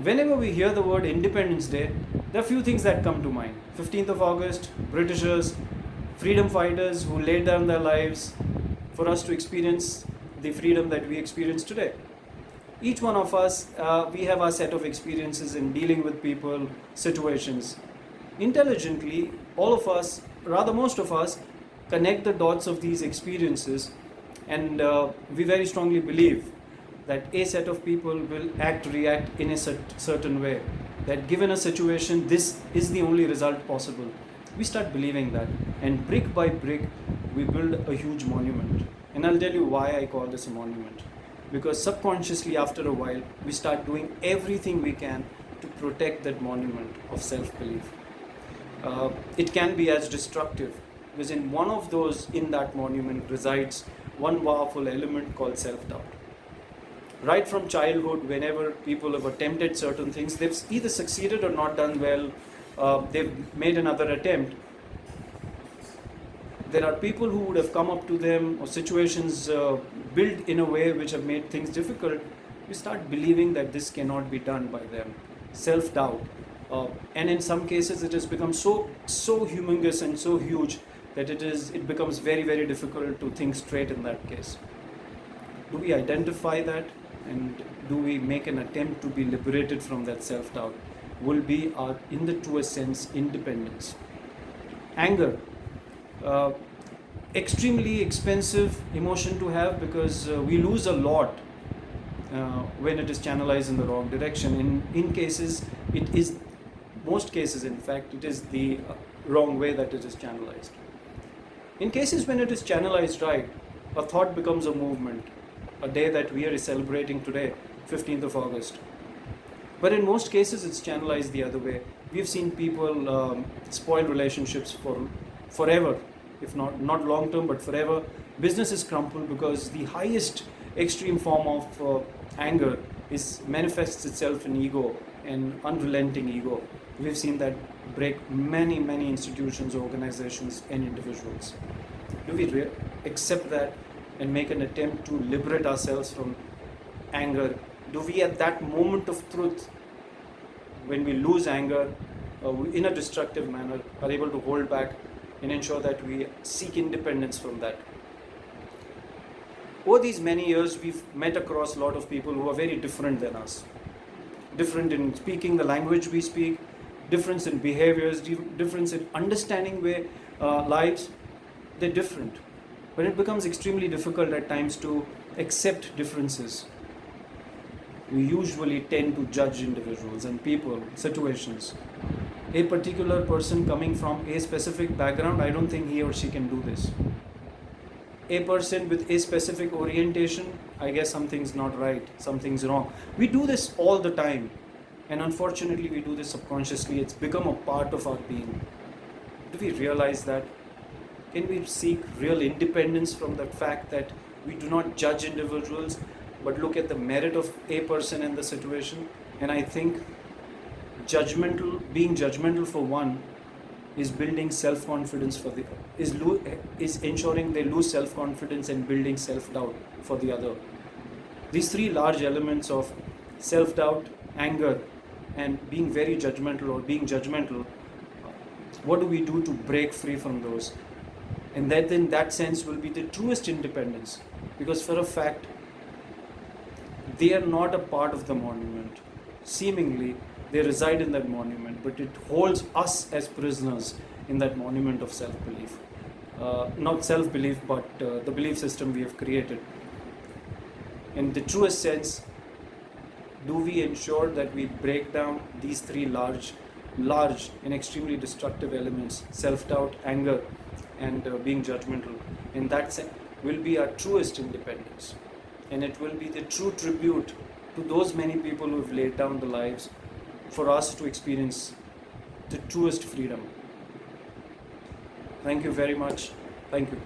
Whenever we hear the word Independence Day, there are few things that come to mind. 15th of August, Britishers, freedom fighters who laid down their lives for us to experience the freedom that we experience today. Each one of us, we have our set of experiences in dealing with people, situations. Intelligently, all of us, rather most of us, connect the dots of these experiences, and we very strongly believe that a set of people will react in a certain way, that given a situation, this is the only result possible. We start believing that, and brick by brick, we build a huge monument. And I'll tell you why I call this a monument. Because subconsciously, after a while, we start doing everything we can to protect that monument of self-belief. It can be as destructive, because in one of those, in that monument, resides one powerful element called self-doubt. Right from childhood, whenever people have attempted certain things, they've either succeeded or not done well, they've made another attempt. There are people who would have come up to them, or situations built in a way which have made things difficult. We start believing that this cannot be done by them. Self-doubt. And in some cases, it has become so humongous and so huge that it becomes very, very difficult to think straight in that case. Do we identify that, and do we make an attempt to be liberated from that self-doubt? Will be our, in the truest sense, independence. Anger. Extremely expensive emotion to have, because we lose a lot when it is channelized in the wrong direction. In cases, it is, most cases in fact, it is the wrong way that it is channelized. In cases when it is channelized right, a thought becomes a movement, a day that we are celebrating today, 15th of August. But in most cases, it's channelized the other way. We've seen people spoil relationships for forever, if not long term, but forever. Businesses crumble because the highest extreme form of anger manifests itself in ego and unrelenting ego. We've seen that break many institutions, organizations, and individuals. Do we accept that and make an attempt to liberate ourselves from anger? Do we, at that moment of truth, when we lose anger in a destructive manner, are able to hold back and ensure that we seek independence from that? Over these many years, we've met across a lot of people who are very different than us. Different in speaking the language we speak, difference in behaviors, difference in understanding lives. They're different. But it becomes extremely difficult at times to accept differences. We usually tend to judge individuals and people, situations. A particular person coming from a specific background, I don't think he or she can do this. A person with a specific orientation, I guess something's not right, something's wrong. We do this all the time, and unfortunately we do this subconsciously. It's become a part of our being. Do we realize that? Can we seek real independence from the fact that we do not judge individuals, but look at the merit of a person in the situation? And I think being judgmental for one is building self-confidence for the is ensuring they lose self-confidence and building self-doubt for the other. These three large elements of self-doubt, anger, and being very judgmental or being judgmental, what do we do to break free from those? And that, in that sense, will be the truest independence, because for a fact, they are not a part of the monument. Seemingly, they reside in that monument, but it holds us as prisoners in that monument of self-belief. Not self-belief, but the belief system we have created. In the truest sense, do we ensure that we break down these three large and extremely destructive elements, self-doubt, anger, and being judgmental? In that sense, will be our truest independence. And it will be the true tribute to those many people who have laid down their lives for us to experience the truest freedom. Thank you very much. Thank you.